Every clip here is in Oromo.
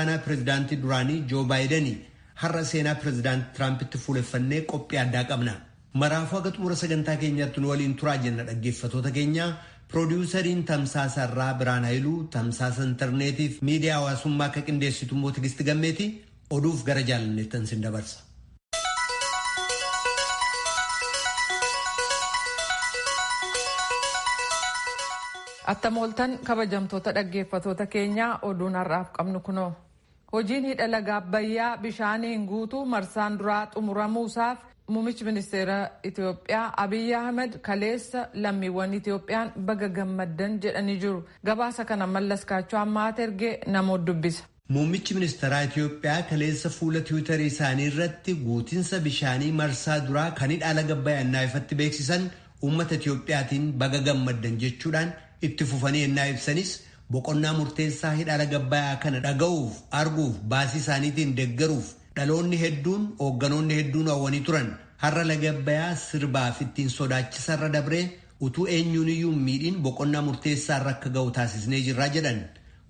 Ana pirezidaantii duraanii Joo Baayidanii har'a seenaa pirezidaantii Tiraampiti fuuleffannee qophii addaa qabna. Maraafuu haga xumura sagantaa keenyaatti nu waliin turaa jenna dhaggeeffatoota keenya. Piroodyuusariin Tamsaasa irraa Biraan Haayiluu, Tamsaasa intarneetii fi miidiyaa hawaasummaa akka qindeessitu immoo Tigisti Gammeeti. Oduuf gara jaalanneettan sin dabarsa. Attamooltan kabajamtoota dhaggeeffatoota keenyaa oduun har'aaf qabnu kunoo. Hojiin hidha laga Abbayyaa bishaaniin guutuu marsaan duraa xumuramuusaaf Muummichi Ministeera Itoophiyaa Abiyyi Ahmed kaleessa lammiiwwan Itoophiyaan baga gammaddan jedhanii jiru. Gabaasa kana Mallas Kaachoo ammaat ergee namoota dubbisa. Muummichi Ministeeraa Itoophiyaa kaleessa fuula Tiwiitarii isaanii irratti guutinsa bishaanii marsaa duraa kan hidha laga Abbayyaa ifatti beeksisan uummata Itoophiyaatiin baga gammaddan jechuudhaan itti fufanii ennaa ibsanis boqonnaa murteessaa hidha laga Abbayyaa kana dhaga'uuf, arguuf, baasii isaaniitiin deeggaruuf dhaloonni hedduun hoogganoonni hedduun hawwanii turan. Har'a laga Abbayyaa sirbaaf ittiin sodaachisarra dabree utuu eenyuuniyyuu miidhiin boqonnaa murteessaa irra akka ga'u taasisnee jirraa jedhan.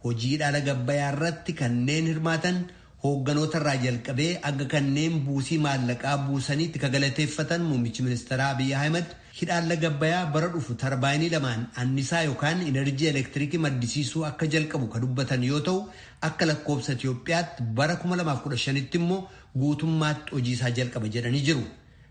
Hojii hidha laga Abbayyaa irratti kanneen hirmaatan hoogganoota irraa jalqabee akka kanneen buusii maallaqaa buusaniitti kagalateeffatan Muummichi Ministeeraa Abiyyi Ahmed hidhaan laga Abbayyaa bara dhufu tarbaayinii lamaan annisaa yookaan enerjii elektiriikii maddisiisuu akka jalqabu kan dubbatan yoo ta'u akka lakkoobsa Itoophiyaatti bara 2015tti immoo guutummaatti hojii isaa jalqaba jedhanii jiru.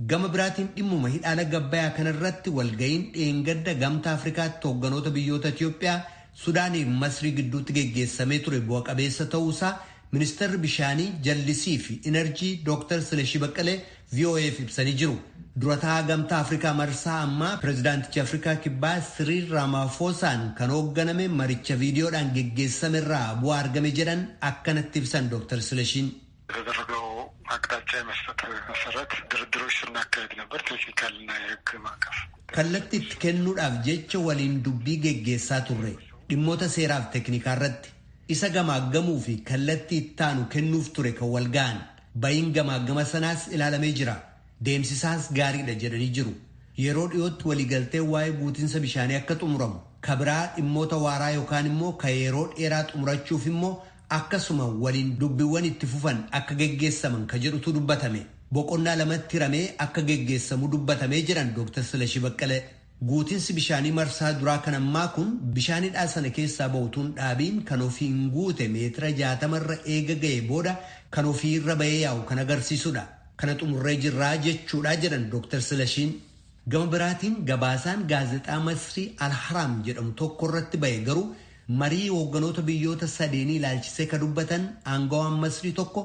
Gama biraatiin dhimmuma hidhaa laga Abbayyaa kanarratti walga'iin dheengadda gamtaa Afrikaatti hoogganoota biyyoota Itoophiyaa, Sudaanii fi Masrii gidduutti geggeessamee ture bu'a qabeessa ta'uusaa Ministeerri bishaanii jallisii fi enerjii Dr. Silashii Baqqalee VOA'f ibsanii jiru. Durataa gamtaa Afrikaa marsaa ammaa pirezidaantichi Afrikaa kibbaa Siriil Raamafoosaan kan hoogganame maricha viidiyoodhaan geggeessamerraa bu'aa argame jedhan akkanatti ibsan Dr. Silashiin. አቅጣጫ የመስጠት መሰረት ድርድሮች ስናካሄድ ነበር። ቴክኒካልና የህግ ማዕቀፍ kallattii itti kennuudhaaf jecha waliin dubbii geggeessaa turre dhimmoota seeraaf teeknikaa irratti isa gamaaggamuu fi kallattii ittaanu kennuuf ture kan wal ga'an bayin gamaagama sanaas ilaalamee jira. Deemsisaas gaariidha jedhanii jiru. Yeroo dhiyootti waliigaltee waa'ee guutinsa bishaanii akka xumuramu kabiraa dhimmoota waaraa yookaan immoo ka yeroo dheeraa xumurachuuf immoo akkasuma waliin dubbiiwwan itti fufan akka geggeessaman ka jedhutu dubbatame. Boqonnaa lamatti hiramee akka geggeessamu dubbatamee jiran Dr. Silashii Baqqalee. Guutinsi bishaanii marsaa duraa kan ammaa kun bishaanidhaa sana keessaa ba'utuun dhaabiin kan ofiin guute meetira 60 irra eega ga'e booda kan ofii irra ba'ee yaa'u kan agarsiisudha. Kana xumurree jirraa jechuudha jedhan Dr. Silashiin. Gama biraatiin gabaasaan gaazexaa Masrii Al-Haram jedhamu tokko irratti ba'e garuu marii hoogganoota biyyoota sadeenii ilaalchisee ka dubbatan aangawaan Masrii tokko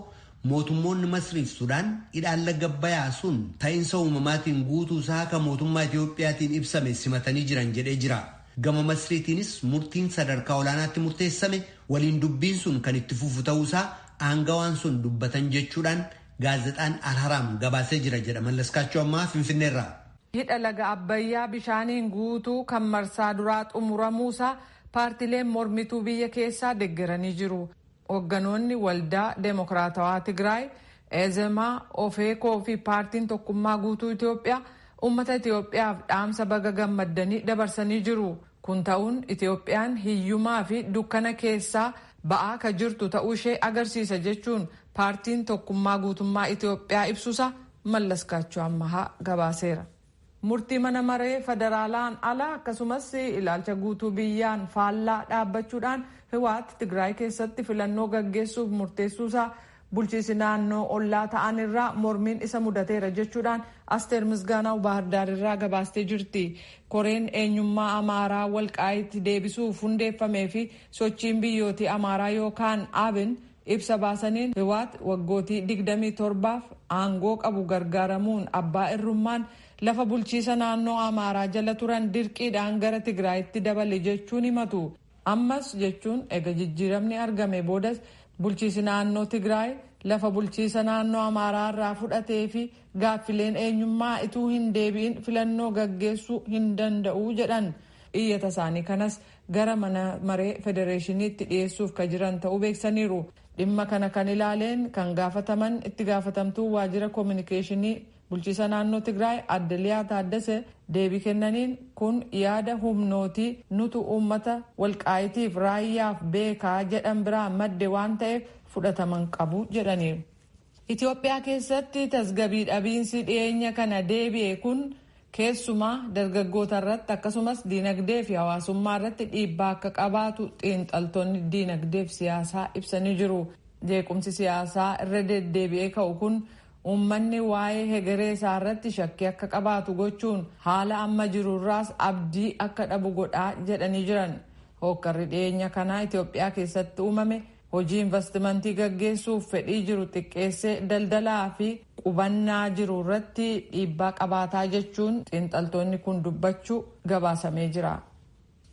mootummoonni Masrii fi Sudaan hidhaan laga Abbayyaa sun ta'iinsa uumamaatiin guutuu isaa kan mootummaa Itoophiyaatiin ibsame simatanii jiran jedhee jira. Gama Masriitiinis murtiin sadarkaa olaanaatti murteessame waliin dubbiin sun kan itti fufu ta'uusaa aangawaan sun dubbatan jechuudhaan gaazexaan Al-Haram gabaasee jira jedha Mallas Kaachoo ammaa Finfinneerraa. Hidha laga Abbayyaa bishaaniin guutuu kan marsaa duraa xumuramuusaa paartileen mormituu biyya keessaa deeggaranii jiru. Hoogganoonni waldaa Deemokiraatawaa Tigraay, Eezemaa, Ofeekoo fi paartiin tokkummaa guutuu Itoophiyaa uummata Itoophiyaaf dhaamsa baga gammaddanii dabarsanii jiru. Kun ta'uun Itoophiyaan hiyyumaa fi dukkana keessaa ba'aa ka jirtu ta'uu ishee agarsiisa jechuun paartiin tokkummaa guutummaa Itoophiyaa ibsuusa Mallas Kaachoo ammahaa gabaaseera. Murtii mana maree federaalaan ala akkasumas ilaalcha guutuu biyyaan faallaa dhaabbachuudhaan Hiwaat Tigraay keessatti filannoo gaggeessuuf murteessuusaa bulchiinsi naannoo ollaa ta'an irraa mormiin isa mudateera jechuudhaan Asteer Misgaanaw Baahirdaar irraa gabaastee jirti. Koreen eenyummaa Amaaraa Walqaayitti deebisuuf hundeeffamee fi sochiin biyyootii Amaaraa yookaan ABN ibsa baasaniin Hiwaat waggootii 27f aangoo qabu gargaaramuun abbaa irrummaan lafa bulchiisa naannoo Amaaraa jala turan dirqiidhaan gara Tigraayitti dabale jechuun himatu. Ammas jechuun ega jijjiiramni argame boodas bulchiisi naannoo Tigraay lafa bulchiisa naannoo Amaaraa irraa fudhatee fi gaaffileen eenyummaa ituu hin deebi'in filannoo gaggeessuu hin danda'u jedhan. Iyyata isaanii kanas gara mana maree federeeshiniitti dhiyeessuuf ka jiran ta'uu beeksaniiru. Dhimma kana kan ilaaleen kan gaafataman itti gaafatamtuu waajjira koominikeeshinii bulchiisa naannoo Tigraay Aadde Liyaa Taaddasee deebii kennaniin kun yaada humnootii nutu uummata Walqaayitiif raayyaaf beekaa jedhan biraa madde waan ta'eef fudhataman qabu jedhaniiru. Itoophiyaa keessatti tasgabbii dhabiinsi dhiyeenya kana deebi'e kun keessumaa dargaggoota irratti akkasumas diinagdee fi hawaasummaa irratti dhiibbaa akka qabaatu xiinxaltoonni diinagdee fi siyaasaa ibsanii jiru. Jeequmsi siyaasaa irra deddeebi'ee ka'u kun uummanni waa'ee hegeree isaa irratti shakkii akka qabaatu gochuun haala amma jirurraas abdii akka dhabu godhaa jedhanii jiran. Hookkarri dhiyeenya kanaa Itoophiyaa keessatti uumame hojii investimentii gaggeessuuf fedhii jiru xiqqeessee daldalaa fi qubannaa jiru irratti dhiibbaa qabaataa jechuun xiinxaltoonni kun dubbachuu gabaasamee jira.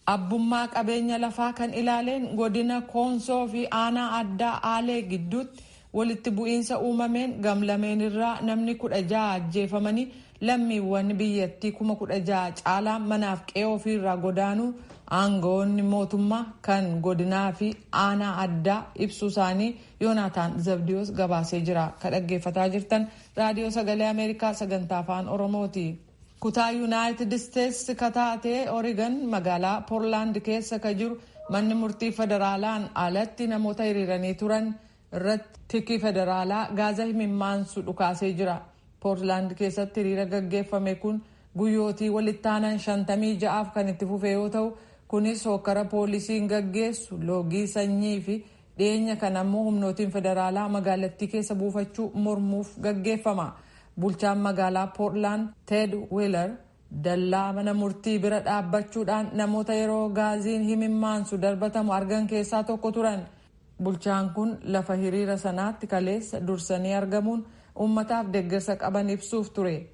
Abbummaa qabeenya lafaa kan ilaaleen godina Koonsoo fi aanaa addaa Aalee gidduutti walitti bu'iinsa uumameen gamlameen irraa namni 16 ajjeefamanii lammiiwwan biyyattii 16,000 caalaa manaaf qe'ee ofiirraa godaanuu aangawoonni mootummaa kan godinaa fi aanaa addaa ibsuu isaanii Yoonaataan Zabdiyoos gabaasee jira. Kan dhaggeeffataa jirtan raadiyoo sagalee Ameerikaa sagantaa afaan Oromooti. Kutaa Yuunaayitid Isteetsi kataatee Oregon magaalaa Poorlaand keessa ka jiru manni murtii federaalaan alatti namoota hiriiranii turan irratti tikii federaalaa gaaza himimmaansu dhukaasee jira. Poorlaand keessatti hiriira gaggeeffame kun guyyootii walitti aanan 56 kan itti fufe yoo ta'u kunis hokkara poolisiin gaggeessu loogii sanyii fi dhiyeenya kana ammoo humnootiin federaalaa magaalattii keessa buufachuu mormuuf gaggeeffama. Bulchaan magaalaa Poorlaand Ted Wheeler dallaa mana murtii bira dhaabbachuudhaan namoota yeroo gaaziin himimmaansu darbatamu argan keessaa tokko turan. Bulchaan kun lafa hiriira sanaatti kaleessa dursanii argamuun ummataaf deeggarsa qaban ibsuuf ture.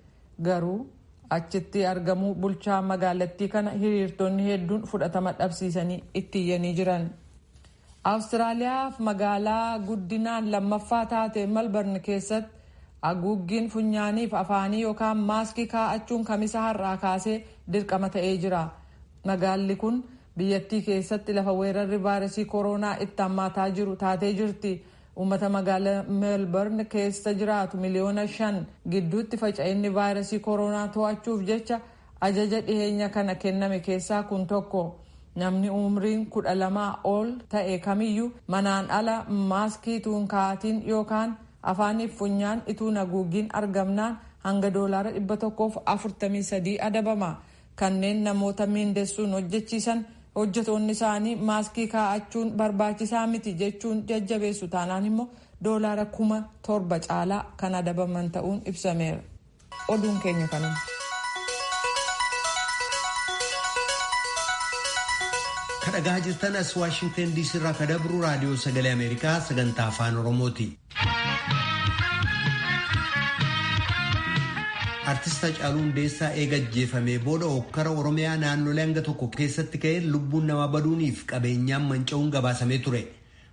Garuu achitti argamuu bulchaa magaalattii kana hiriirtonni hedduun fudhatama dhabsiisanii itti iyyanii jiran. Awustiraaliyaaf magaalaa guddinaan lammaffaa taate Melbourne keessatti haguuggiin funyaaniif afaanii yookaan maaskii kaa'achuun kamisa har'aa kaasee dirqama ta'ee jira. Magaalli kun biyyattii keessatti lafa weerarri vaayirasii koronaa itti hammaataa jiru taatee jirti. Uummata magaalaa Melbourne keessa jiraatu miliyoona 5 gidduutti faca'inni vaayirasii koronaa to'achuuf jecha ajaja dhiheenya kana kenname keessaa kun tokko. Namni umriin 12 ol ta'e kamiyyuu manaan ala maaskii tuun kaa'atiin yookaan afaaniif funyaan ituun haguuggiin argamnaan hanga doolaara $143 adabama. Kanneen namoota miindessuun hojjechiisan hojjetoonni isaanii maaskii kaa'achuun barbaachisaa miti jechuun jajjabeessu taanaan immoo doolaara 7,000 caalaa kan adabaman ta'uun ibsameera. Oduun keenya kanuma. Kadhagaa jirtan as Waashingtan DC irraa kadabru raadiyoo sagalee Ameerikaa sagantaa afaan Oromooti. Artista Haacaaluu Hundeessaa eega ajjeefamee booda hokkara Oromiyaa naannolee hanga tokko keessatti ka'ee lubbuun namaa baduuniif qabeenyaan manca'uun gabaasamee ture.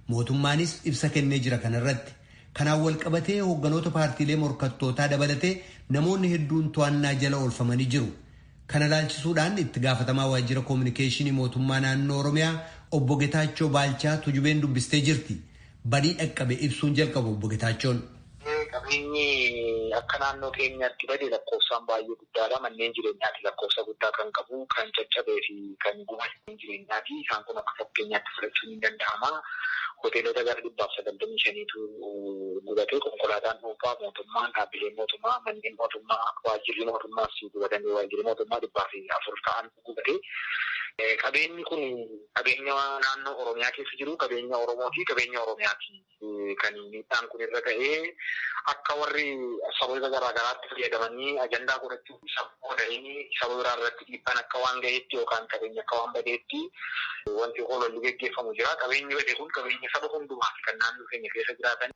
Mootummaanis ibsa kennee jira kanarratti. Kanaan wal qabatee hoogganoota paartiilee morkattootaa dabalatee namoonni hedduun to'annaa jala oolfamanii jiru. Kana ilaalchisuudhaan itti gaafatamaa waajjira koominikeeshinii mootummaa naannoo Oromiyaa obbo Getaachoo Baalchaa tujubeen dubbistee jirti. Badii dhaqqabe ibsuun jalqabu obbo Getaachoon. Qabeenyi akka naannoo keenyaatti bade lakkoofsaan baay'ee guddaadha. Manneen jireenyaatti lakkoofsa guddaa kan qabu, kan caccabee fi kan gubate jireenyaati. Isaan kun akka fakkeenyaatti fudhachuun ni danda'ama. Hoteelota gara 195tu gubate, konkolaataan dhuunfaa mootummaa, dhaabbileen mootummaa, manneen mootummaa, waajjirri mootummaas gubatanii waajjirri mootummaa 400 ta'an gubate. Qabeenyi kun qabeenya naannoo Oromiyaa keessa jiru, qabeenya Oromooti, qabeenya Oromiyaati. Kan miidhaan kun irra ga'ee akka warri saboota garaagaraatti fayyadamanii ajandaa godhachuuf isa qoodanii saba biraa irratti dhiibbaan akka waan ga'eetti yookaan qabeenya akka waan badeetti wanti hoololli geggeeffamu jira. Qabeenyi bade kun qabeenya saba hundumaati kan naannoo keenya keessa jiraatan.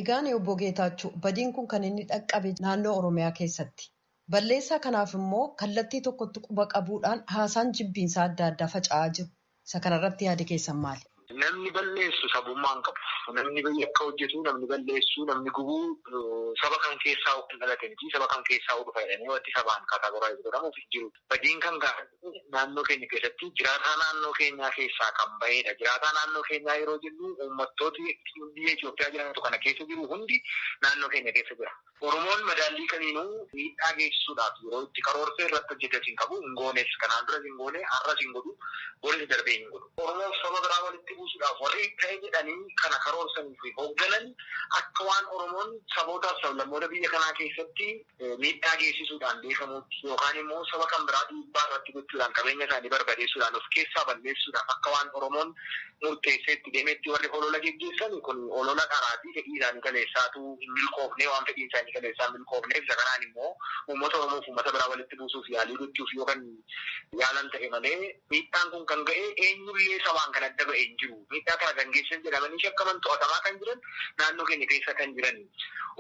Egaan obbo Geetaachoo badiin kun kan inni dhaqqabe naannoo Oromiyaa keessatti. Balleessaa kanaaf immoo kallattii tokkotti quba qabuudhaan haasaan jibbiinsaa adda addaa faca'aa jiru. Isa kanarratti yaada keessan maali? Namni balleessu sabummaa hin qabu. Namni akka hojjetu, namni balleessu, namni gubuu saba kan keessaa kan dhalatanii saba kan keessaa dhufa jedhanii wanti sabaan kaatagoraayiz godhamuuf hin jiru. Badiin kan gaafatu naannoo keenya keessatti jiraataa naannoo keenyaa keessaa kan bahedha. Jiraataa naannoo keenyaa yeroo jennu uummattooti biyya Itoophiyaa jirantu kana keessa jiru hundi naannoo keenya keessa jira. Oromoon madaallii kamiinuu miidhaa geessisuudhaaf yeroo itti karoorsee irratti hojjetas hin qabu. Hin goones kanaan duras hin goone har'as hin godhu. Boris darbee hin godhu. Oromoon saba biraa walitti buusuudhaaf warri ta'e jedhanii kana karoorsanii fi hoogganan akka waan Oromoon sabootaaf sablammoota biyya kanaa keessatti miidhaa geessisuudhaan beekamutti yookaan immoo saba kan biraa dhiibbaa irratti gochuudhaan qabeenya isaanii barbadeessuudhaan of keessaa balleessuudhaan akka waan Oromoon murteesseetti deemetti warri olola geggeessan kun olola qaraatii fedhii isaanii kaleessaatu hin milkoofne waan fedhii isaanii kaleessaa milkoofneef isa kanaan immoo uummata Oromoof uummata biraa walitti buusuuf yaalii gochuuf yookaan yaalan ta'e malee miidhaan kun kan ga'e eenyullee sabaan kan adda ba'e hin jiru. Miidhaa kana kan geessan jedhamanii shakkaman to'atamaa kan jiran naannoo keenya keessa kan jiran.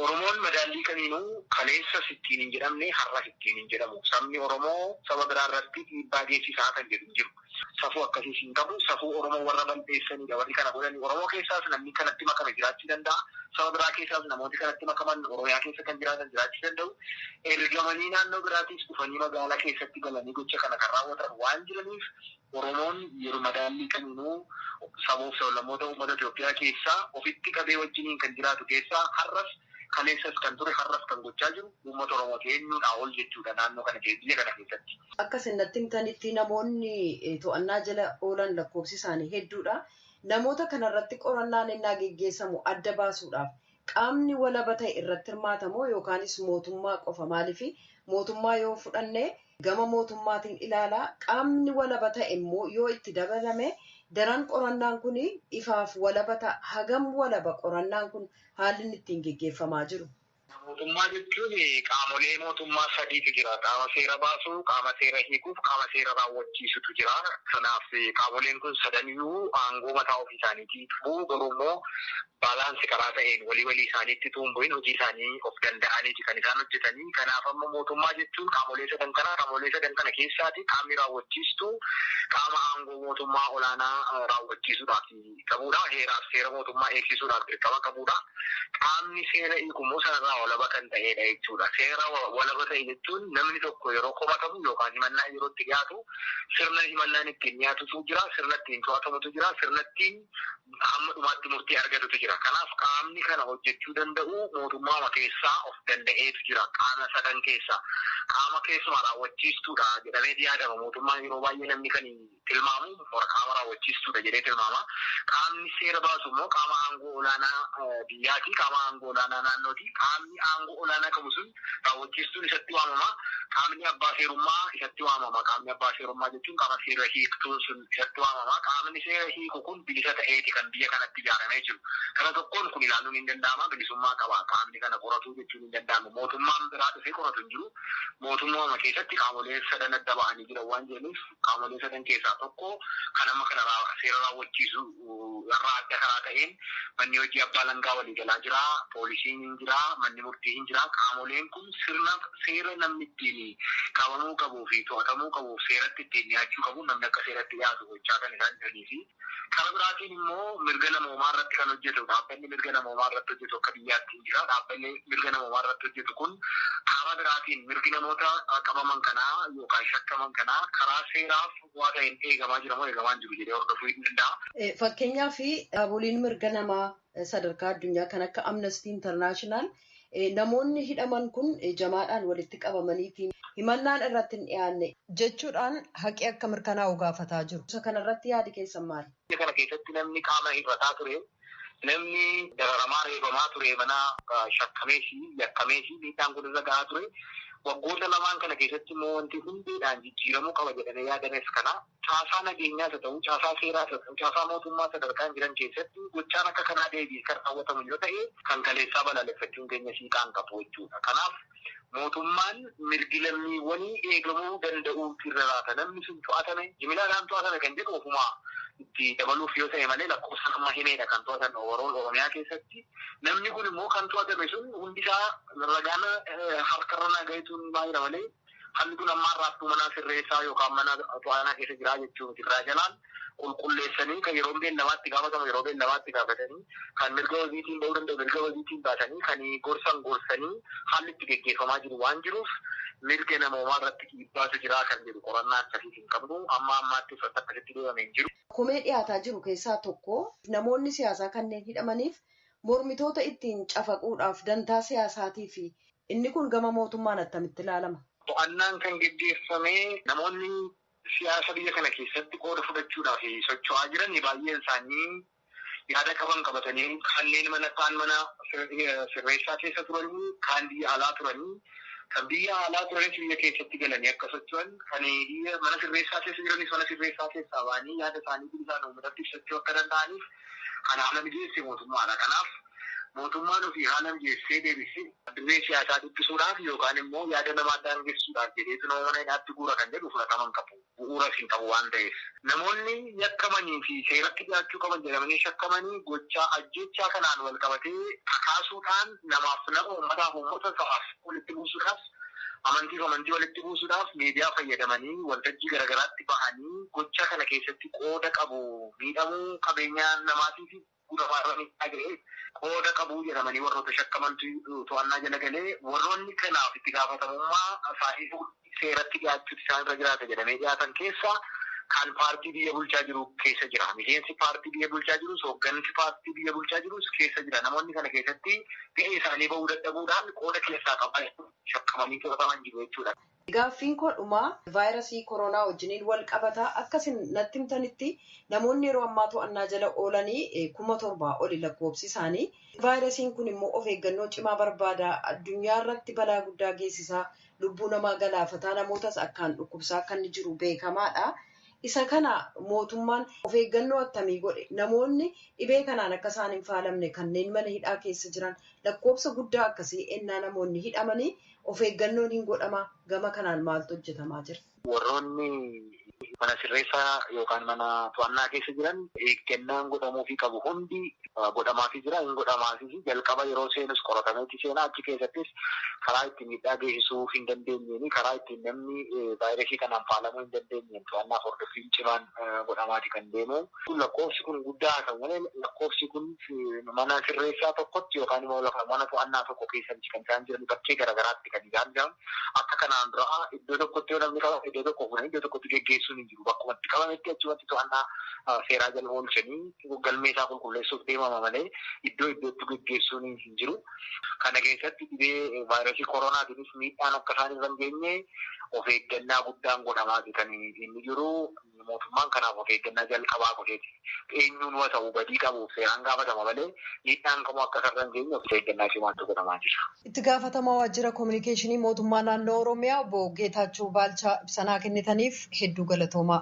Oromoon madaallii kamiinuu kaleessa sittiin hin jedhamne har'a sittiin hin jedhamu. Sabni Oromoo saba biraa irratti dhiibbaa geessisaa kan jedhu hin jiru. Safuu akkasiis hin qabu. Safuu Oromoo warra balleessanidha. Warri kana godhani Oromoo keessaas namni kanatti makame jiraachuu danda'a. Saba biraa keessaas namooti kanatti makaman Oromiyaa keessa kan jiraatan jiraachuu danda'u. Ergamanii naannoo biraatiis dhufanii magaalaa keessatti galanii gocha kana kan raawwatan waan jiraniif Oromoon yeroo madaallii kamiinuu saboof sablammoota uummata Itoophiyaa keessaa ofitti qabee wajjiniin kan jiraatu keessaa har'as kaleessas kan ture har'as kan gochaa jiru uummata Oromoo eenyuudhaa ol jechuudha naannoo kana biyya kana keessatti. Akka isinatti himtanitti namoonni to'annaa jala oolan lakkoofsi isaanii hedduudha. Namoota kanarratti qorannaan innaa geggeessamu adda baasuudhaaf qaamni walaba ta'e irratti hirmaatamoo yookaanis mootummaa qofa maaliifi mootummaa yoo fudhanne gama mootummaatiin ilaalaa qaamni walaba ta'e immoo yoo itti dabalame daran qorannaan kun ifaaf walaba ta'a. Hagam walaba qorannaan kun haalli inni ittiin geggeeffamaa jiru. Mootummaa jechuun qaamolee mootummaa sadiitu jira. Qaama seera baasuu, qaama seera hiikuuf, qaama seera raawwachiisutu jira. Kanaaf qaamoleen kun sadaniyyuu aangoo mataa ofii isaaniitii qabu. Garuu immoo baalaansi karaa ta'een walii isaaniitti tuumbuun hojii isaanii of danda'aniiti kan isaan hojjetanii. Kanaaf amma mootummaa jechuun qaamolee sadan kana keessaati qaamni raawwachiistu qaama aangoo mootummaa olaanaa raawwachiisuudhaaf qabudha. Heeraaf seera mootummaa eegsisuudhaaf dirqama qabudha. Qaamni seera hiikummoo sanarraa walaba kan ta'edha jechuudha. Seera walaba ta'e jechuun namni tokko yeroo komatamu yookaan himannaa yeroo itti dhiyaatu sirna himannaan ittiin dhiyaatutu jira, sirna ittiin to'atamutu jira, sirna ittiin hamma dhumaatti murtii argatutu jira. Kanaaf qaamni kana hojjechuu danda'u mootummaa keessaa of danda'eetu jira. Qaama sadan keessaa qaama keessumaa raawwachiistuudha jedhamee yaadama. Mootummaan yeroo baay'ee namni kan tilmaamu qaama raawwachiistuudha jedhee tilmaama. Qaamni seera baasu immoo qaama aangoo olaanaa biyyaati, qaama aangoo olaanaa naannooti. Qaamni aangoo olaanaa qabu sun raawwachiistuun isatti waamama. Qaamni abbaa seerummaa isatti waamama. Qaamni abbaa seerummaa jechuun qaama seera hiiktuun sun isatti waamama. Qaamni seera hiiku kun bilisa ta'eeti kan biyya kanatti ijaaramee jiru. Kana tokkoon kun ilaaluun hin danda'ama. Bilisummaa qaba. Qaamni kana qoratu jechuun hin danda'amu. Mootummaan biraa dhufee qoratu hin jiru. Mootummaa keessatti qaamolee sadan adda ba'anii jiran waan jedhaniif qaamolee sadan keessaa tokko kan amma kana seera raawwachiisu irraa adda karaa ta'een manni hojii abbaa langaa walii galaa jira. Poolisiin hin jira. Manni murtii hin jira. Qaamoleen kun seera namni ittiin qabamuu qabuu fi to'atamuu qabuuf seeratti ittiin dhiyaachuu qabu namni akka seeratti dhiyaatu gochaa kan isaan jiranii fi karaa biraatiin immoo mirga namoomaa irratti kan hojjetu dhaabbanni mirga namoomaa irratti hojjetu akka biyyaatti hin jira. Dhaabbanni mirga namoomaa irratti hojjetu kun qaama biraatiin mirgi namoota qabaman kanaa yookaan shakkaman kanaa karaa seeraaf waa ta'een eegamaa jiramoo eegamaa jiru jedhee hordofuu hin danda'a. Fakkeenyaaf dhaaboliin mirga namaa sadarkaa addunyaa kan akka Amnesty International namoonni hidhaman kun jamaadhaan walitti qabamaniitiin himannaan irratti hin dhiyaanne jechuudhaan haqi akka mirkanaa'u gaafataa jiru. Isa kanarratti yaadi keessan maali? Biyya kana keessatti namni qaama hir'ataa ture, namni dararamaa reebamaa ture, mana shakkameefi yakkameefi miidhaan kun irra gahaa ture. Waggoota lamaan kana keessatti immoo wanti hundeedhaan jijjiiramuu qaba jedhamee yaadames kana caasaa nageenyaas haa ta'u, caasaa seeraas haa ta'u, caasaa mootummaa sadarkaan jiran keessatti gochaan akka kanaa deebi'ee kan raawwatamu yoo ta'e kan kaleessaa balaaleffachuun keenya siiqaan qabu jechuudha. Kanaaf mootummaan mirgi lammiiwwanii eegamuu danda'uu irra laata namni sun to'atame jimilaadhaan to'atame kan jedhu ofumaa itti dabaluuf yoo ta'e malee lakkoofsa amma himeedha kan to'atan Oromiyaa keessatti. Namni kun immoo kan to'atame sun hundisaa ragaan harkarra nagaituun baay'ina malee haalli kun amma har'aattuu mana sirreessaa yookaan mana to'annaa keessa jiraa jechuun irraa jalaan qulqulleessanii kan yeroo beellamaatti gaafatamu yeroo beellamaatti gaafatanii kan mirga wabiitiin ba'uu danda'u mirga wabiitiin baasanii kan gorsanii haalli itti geggeeffamaa jiru waan jiruuf mirga namoomaa irratti dhiibbaatu jiraa kan jedhu qorannaa akkasiis hin qabnu amma ammaatti uffata akkasitti deemamee hin jiru. Komee dhiyaataa jiru keessaa tokko namoonni siyaasaa kanneen hidhamaniif mormitoota ittiin cafaquudhaaf dantaa siyaasaatii fi inni kun gama mootummaan attamitti ilaalama? To'annaan kan geggeeffamee namoonni siyaasa biyya kana keessatti qooda fudhachuudhaaf socho'aa jiran baay'een isaanii yaada qaban qabatanii kanneen mana sirreessaa keessa turanii kaan biyya alaa turanii kan biyya alaa turanis biyya keessatti galanii akka socho'an kan mana sirreessaa keessa jiranis mana sirreessaa keessaa ba'anii yaada isaanii bilisaan uummatatti ibsachuu akka danda'aniif kan haala mijeesse mootummaadha. Kanaaf mootummaan ofii haala mijeessee deebisee dirree siyaasaa dubbisuudhaaf yookaan immoo yaada namaa daangessuudhaaf jedheetu nama mana hidhaatti guura kan jedhu fudhataman qabu. Bu'uuras hin qabu waan ta'eef. Namoonni yakkamanii fi seeratti dhiyaachuu qaban jedhamanii shakkamanii gochaa ajjechaa kanaan wal qabatee kakaasuudhaan namaaf nama uummataaf uummata sabaaf walitti buusuudhaaf amantii walitti buusuudhaaf miidiyaa fayyadamanii waltajjii garaagaraatti bahanii gocha kana keessatti qooda qabu miidhamuu qabeenyaa namaatii fi qooda qabuu jedhamanii warroota shakkamantu to'annaa jala galee warroonni kanaaf itti gaafatamummaa isaanii seeratti dhiyaachuutti isaan irra jiraata jedhamee dhiyaatan keessaa kan paartii biyya bulchaa jiru keessa jira. Miseensi paartii biyya bulchaa jirus hooggansi paartii biyya bulchaa jirus keessa jira. Namoonni kana keessatti ga'ee isaanii bahuu dadhabuudhaan qooda keessaa qaban shakkamanii to'ataman jiru jechuudha. Gaaffiin kodhumaa vaayirasii koronaa wajjiniin wal qabataa akkasin natti himtanitti namoonni yeroo ammaa to'annaa jala oolanii 7,000 oli lakkoofsi isaanii. Vaayirasiin kun immoo of eeggannoo cimaa barbaada. Addunyaa irratti balaa guddaa geessisaa lubbuu namaa galaafataa namootas akkaan dhukkubsaa akka inni jiru beekamaadha. Isa kana mootummaan of eeggannoo attamii godhe namoonni dhibee kanaan akka isaan hin faalamne kanneen mana hidhaa keessa jiran lakkoofsa guddaa akkasii ennaa namoonni hidhamanii of eeggannoon hin godhama gama kanaan maaltu hojjetamaa jira? Warroonni mana sirreessaa yookaan mana to'annaa keessa jiran eeggannaan godhamuufii qabu hundi godhamaafii jira hin godhamaafii jalqaba yeroo seenus qoratameetti seenaa achi keessattis karaa ittiin miidhaa geessisuu hin dandeenyeen karaa ittiin namni vaayirasii kanaan faalamuu hin dandeenyeen to'annaa hordoffiin cimaan godhamaati kan deemu. Lakkoofsi kun guddaa kan malee lakkoofsi kun mana sirreessaa tokkotti yookaan immoo lafa mana to'annaa tokko keessatti kan isaan jiran bakkee garaagaraatti kan isaan jiran akka kanaan dura iddoo tokkotti yoo namni qaba iddoo tokko fuudhanii iddoo tokkotti geggeessuun hin jiru. Bakkumatti qabametti achumatti to'annaa seeraa jala oolchanii galmee isaa qulqulleessuuf deemama malee iddoo iddootti geggeessuun hin jiru. Kana keessatti dhibee vaayirasii koronaatiinis miidhaan akka isaan irra hin geenye of eeggannaa guddaan godhamaati kan inni jiru. Mootummaan kanaaf of eeggannaa jalqabaa godheeti. Eenyuun waa ta'u badii qabuuf seeraan gaafatama malee miidhaan kamuu akka irra hin geenye of eeggannaa cimaatu godhamaa jira. Itti gaafatamaa waajjira kominikeeshinii mootummaa naannoo Oromiyaa obbo Geetaachoo Baalchaa ibsa kennitaniif hedduu galatoomaa.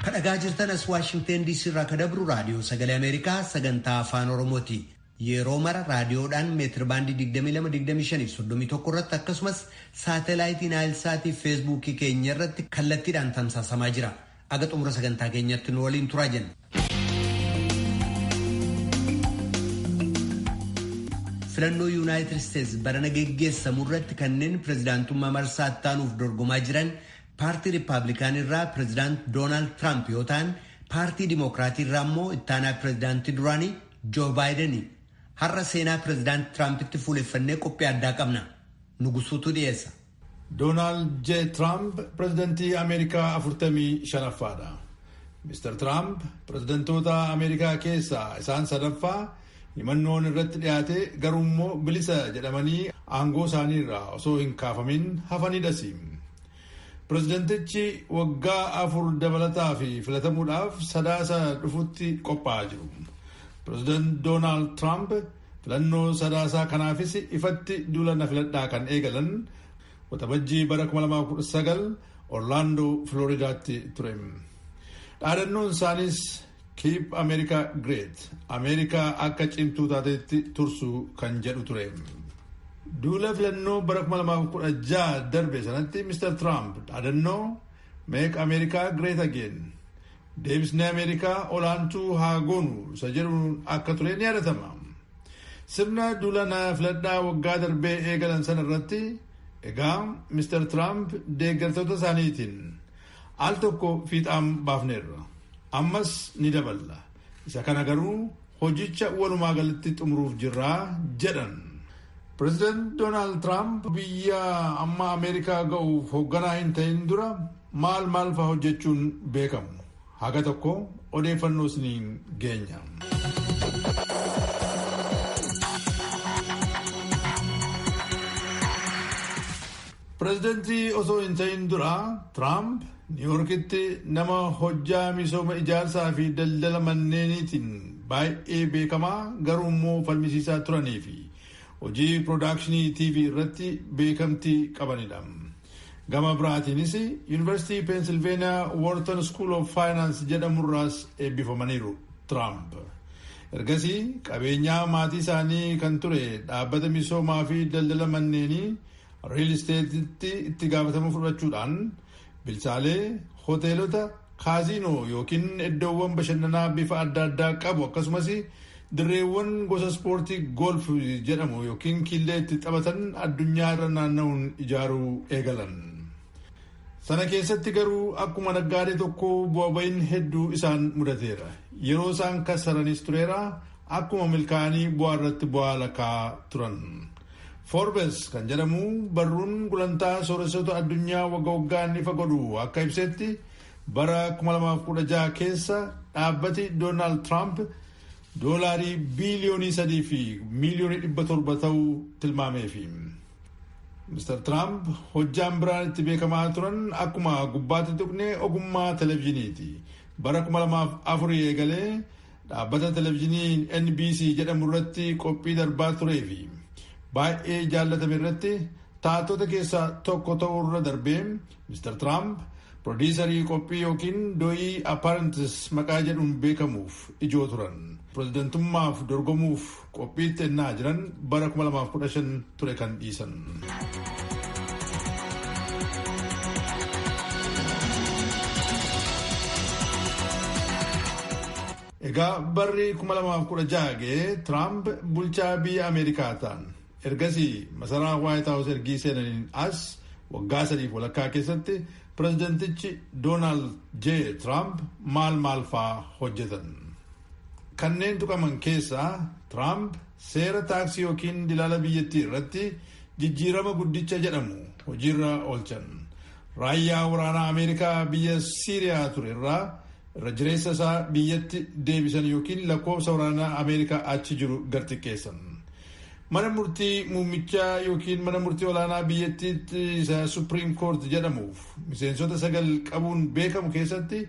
Kan dhagaa jirtan as Waashingteen DC irraa kan dabru raadiyoo sagalee Ameerikaa sagantaa afaan Oromooti. Yeroo mara raadiyoodhaan meetir baandii 22-25-31 irratti akkasumas saatalaayitii Naayilsaatii fi feesbuukii keenya irratti kallattiidhaan tamsaasamaa jira. Aga xumura sagantaa keenyatti nu waliin turaa jenna. Filannoo Yuunaayitid Isteetsi barana geggeessamu irratti kanneen pirezidaantummaa marsaa ittaanuuf dorgomaa jiran paartii Rippaabilikaan irraa pirezidaant Doonaald Tiraamp yoo ta'an paartii Dimokiraatii irraa immoo ittaanaa pirezidaantii duraanii Joo Baayideni. Har'a seenaa pirezidaant Tiraampitti fuuleffannee qophii addaa qabna. Nugusuutu dhiyeessa. Doonaald J. Tiraamp pirezidantii Ameerikaa 45ffaadha. Mr. Tiraamp pirezidantoota Ameerikaa keessaa isaan sadaffaa himannoon irratti dhiyaate garuummoo bilisa jedhamanii aangoo isaanii irraa osoo hin kaafamin hafanidhas. Pirezidantichi waggaa 4 dabalataa fi filatamuudhaaf sadaasa dhufutti qophaa'aa jiru. Pireezidant Doonaald Tiraamp filannoo sadaasaa kanaafis ifatti duula na filadhaa kan eegalan waxabajjii bara 2019 Orlaandoo Filooridaatti ture. Dhaadannoon isaanis Keep America Great, Ameerikaa akka cimtuu taatetti tursuu kan jedhu ture. Duula filannoo bara 2016 darbe sanatti Mr. Tiraamp dhaadannoo Make America Great Again, deebisnee Ameerikaa olaantuu haa goonu isa jedhuun akka ture ni yaadatama. Sirna duula na filadhaa waggaa darbee eegalan sana irratti egaa Mr. Tiraamp deeggartoota isaaniitiin al tokko fiixaan baafneerra. Ammas ni daballa. Isa kana garuu hojicha walumaa galatti xumuruuf jirraa jedhan. Pireezidant Doonaald Tiraamp biyya amma Ameerikaa ga'uuf hoogganaa hin ta'in dura maal fa'aa hojjechuun beekamu. Haga tokko odeeffannoo isiniin geenya. Pireezidantii osoo hin ta'in dura Tiraamp niiwuorkitti nama hojjaa misooma ijaarsaa fi daldala manneeniitiin baay'ee beekamaa garuu immoo falmisiisaa turanii fi hojii piroodakshinii TV irratti beekamtii qabanidha. Gama biraatiinis yuunivarsiitii peensilveeniyaa Wharton School of Finance jedhamurraas eebbifamaniiru Trump. Ergasii qabeenyaa maatii isaanii kan ture dhaabbata misoomaa fi daldala manneenii riil isteetitti itti gaafatama fudhachuudhaan bilchaalee hoteelota kaaziinoo yookiin iddoowwan bashannanaa bifa adda addaa qabu akkasumas dirreewwan gosa ispoortii golf jedhamu yookiin killee itti taphatan addunyaa irra naanna'uun ijaaruu eegalan. Sana keessatti garuu akkuma naggaadee tokko bu'aa ba'iin hedduu isaan mudateera. Yeroo isaan kassaranis tureera akkuma milkaa'anii bu'aa irratti bu'aa lakkaa turan. Forbes kan jedhamu barruun gulantaa sooressota addunyaa waggaan ifa godhu akka ibsetti bara 2016 keessa dhaabbati Doonaald Tiraamp doolaarii biiliyoonii 3 fi miiliyoonii 700 ta'uu tilmaameefi. Mr. Trump hojjaan biraan itti beekamaa turan akkuma gubbaatti tuqne ogummaa televezyiiniiti. Bara 2004 eegalee dhaabbata televezyiinii NBC jedhamu irratti qophii darbaa turee fi baay'ee jaallatame irratti taatota keessaa tokko ta'uu irra darbee Mr. Trump Pirodiisarii qophii yookiin dooyii apparentis maqaa jedhuun beekamuuf ijoo turan. Pirezidantummaaf dorgomuuf qophiitti ennaa jiran bara 2015 ture kan dhiisan. Egaa barri 2016 ga'ee Tiraamp bulchaa biyya Ameerikaa ta'an. Ergasii masaraa White House ergii seenaniin as waggaa 3 walakkaa keessatti pirezidantichi Doonaald J. Tiraamp maal faa hojjetan. Kanneen tuqaman keessaa Tiraamp seera taaksii yookiin dilaala biyyattii irratti jijjiirama guddicha jedhamu hojiirra oolchan. Raayyaa waraanaa Ameerikaa biyya Siiriyaa ture irraa irra jireessa isaa biyyatti deebisan yookiin lakkoofsa waraanaa Ameerikaa achi jiru gad-xiqqeessan. Mana murtii muummichaa yookiin mana murtii olaanaa biyyattiitti isa Supreme Court jedhamuuf miseensota 9 qabuun beekamu keessatti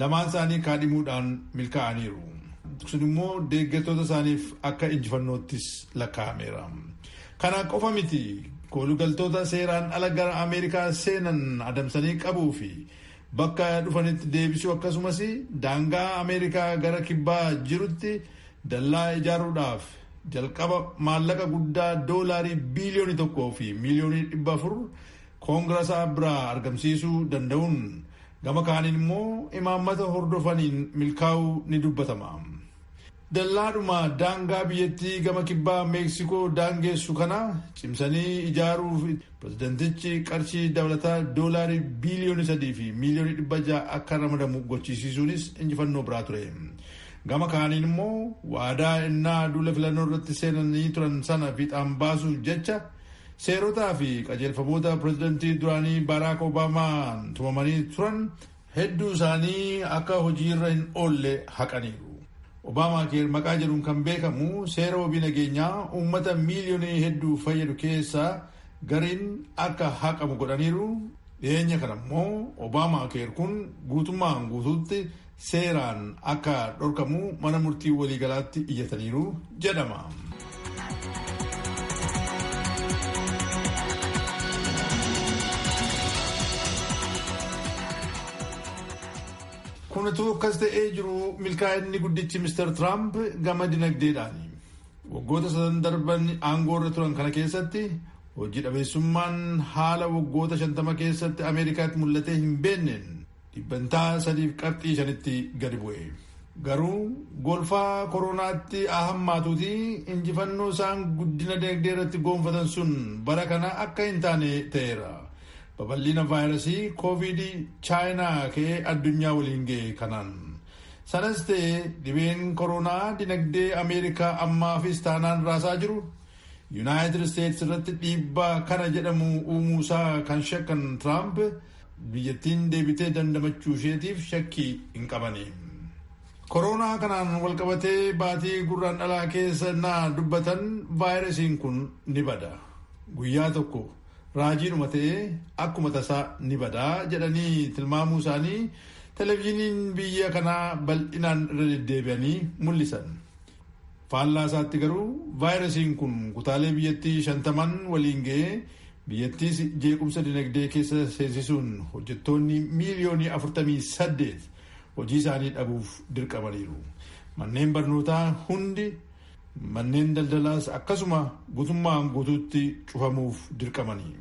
lamaan isaanii kaadhimuudhaan milkaa'aniiru. Sun immoo deeggartoota isaaniif akka injifannoottis lakkaa'ameera. Kana qofa miti koolugaltoota seeraan ala gara Ameerikaa seenan adamsanii qabuu fi bakka dhufanitti deebisuu akkasumas daangaa Ameerikaa gara kibbaa jirutti dallaa ijaaruudhaaf jalqaba maallaqa guddaa doolaarii biiliyoonii 1 fi miiliyoonii 400 koongiraasaa biraa argamsiisuu danda'uun gama kaaniin immoo imaammata hordofaniin milkaa'uu ni dubbatama. Dallaadhuma daangaa biyyattii gama kibbaa Meeksikoo daangeessu kana cimsanii ijaaruuf pirezidantichi qarshii dabalataa doolaarii biiliyoonii 3 fi miiliyoonii 600 akka ramadamu gochisiisuunis injifannoo biraa ture. Gama kaaniin immoo waadaa innaa duula filannoo irratti seenanii turan sana fiixaan baasuuf jecha seerotaa fi qajeelfamoota pirezidantii duraanii Baraak Obaamaan tumamanii turan hedduu isaanii akka hojiirra hin oolle haqaniiru. Obaamaa keer maqaa jedhuun kan beekamu seera wabii nageenyaa uummata miiliyoonii hedduu fayyadu keessaa gariin akka haqamu godhaniiru. Dhiyeenya kana immoo Obaamaa keer kun guutummaan guutuutti seeraan akka dhorkamu mana murtii waliigalaatti iyyataniiru jedhama. Kun utuu akkas ta'ee jiru milkaa'inni guddichi Mr. Trump gama dinagdeedhaani. Waggoota 7 darban aangoo irra turan kana keessatti hojii dhabeessummaan haala waggoota 50 keessatti Ameerikaatti mul'atee hin beenneen dhibbantaa 3.5 gadi bu'e. Garuu golfaa koronaatti ahammaatuuti injifannoo isaan guddina dinagdee irratti goonfatan sun bara kana akka hin taane ta'eera. Babal'ina vaayirasii koovidii chaayinaa ka'ee addunyaa waliin ga'e kanaan. Sanas ta'e dhibeen koronaa dinagdee Ameerikaa ammaafis taanaan raasaa jiru Yuunaayitid Isteetsi irratti dhiibbaa kana jedhamu uumuusaa kan shakkan Tiraamp biyyattiin deebitee dandamachuu isheetiif shakkii hin qabani. Koronaa kanaan walqabatee baatii gurraandhalaa keessa naa dubbatan vaayirasiin kun ni bada. Guyyaa tokko raajiidhuma ta'ee akkuma tasaa ni badaa jedhanii tilmaamuu isaanii televezyiiniin biyya kanaa bal'inaan irra deddeebi'anii mul'isan. Faallaa isaatti garuu vaayirasiin kun kutaalee biyyattii 50 waliin ga'ee biyyattiis jeequmsa dinagdee keessa seensisuun hojjettoonni miiliyoonii 48 hojii isaanii dhabuuf dirqamaniiru. Manneen barnootaa hundi manneen daldalaas akkasuma guutummaan guutuutti cufamuuf dirqamanii.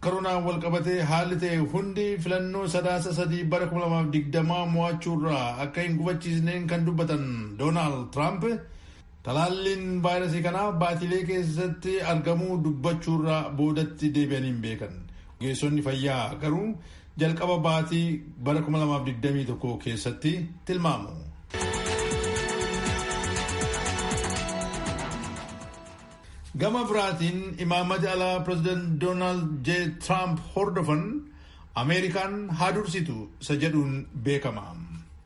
Koronaan walqabatee haalli ta'e hundi filannoo sadaasa 3 bara 2020 mo'achuurraa akka hin gufachiisneen kan dubbatan Doonaald Tiraamp talaalliin vaayirasii kanaa baatilee keessatti argamuu dubbachuurraa boodatti deebi'anii hin beekan. Ogeessonni fayyaa garuu jalqaba baatii bara 2021 keessatti tilmaamu. Gama biraatiin imaammata alaa pireezidaant Doonaald J. Tiraamp hordofan Ameerikaan haa dursitu isa jedhuun beekama.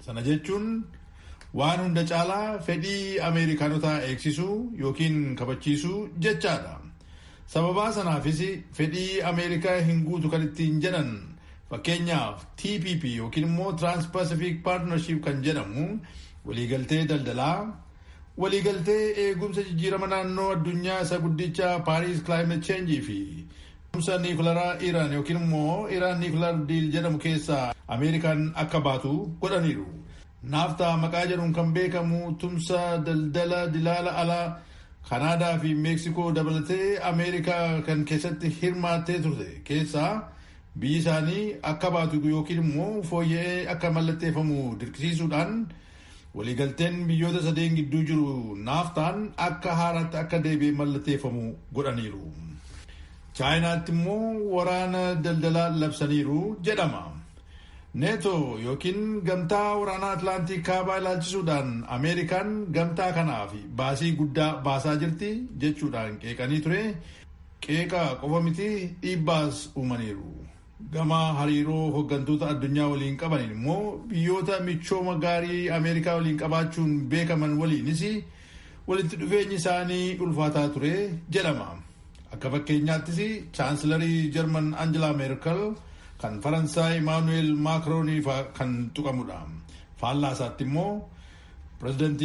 Sana jechuun waan hunda caalaa fedhii Ameerikaanotaa eegsisuu yookiin kabachiisuu jechaadha. Sababaa sanaafis fedhii Ameerikaa hin guutu kan ittiin jedhan fakkeenyaaf TPP yookiin immoo Trans-Pacific Partnership kan jedhamu waliigaltee daldalaa, waliigaltee eegumsa jijjiirama naannoo addunyaa isa guddicha Paris Climate Change fi tumsa niikularaa Iraan yookiin immoo Iraan Nuclear Deal jedhamu keessaa Ameerikaan akka baatu godhaniiru. Naaftaa maqaa jedhuun kan beekamu tumsa daldala dilaala alaa Kanaadaa fi Meeksikoo dabalatee Ameerikaa kan keessatti hirmaattee turte keessaa biyyi isaanii akka baatu yookiin immoo fooyya'ee akka mallatteeffamu dirqisiisuudhaan waliigalteen biyyoota sadeen gidduu jiru naaftaan akka haaraatti akka deebi'ee mallatteeffamu godhaniiru. Chaayinaatti immoo waraana daldalaa labsaniiru jedhama. neeto yookiin gamtaa waraanaa Atlaantik kaabaa ilaalchisuudhaan Ameerikaan gamtaa kanaaf baasii guddaa baasaa jirti jechuudhaan qeeqanii ture. Qeeqa qofa miti dhiibbaas uumaniiru. Gama hariiroo hooggantoota addunyaa waliin qabaniin immoo biyyoota michooma gaarii Ameerikaa waliin qabaachuun beekaman waliinis walitti dhufeenyi isaanii ulfaataa ture jedhama. Akka fakkeenyaattis chaansilarii Jarman Angela Merkel kan Faransaay Emmanuel Macron kan tuqamudha. Faallaa isaatti immoo pireezidantii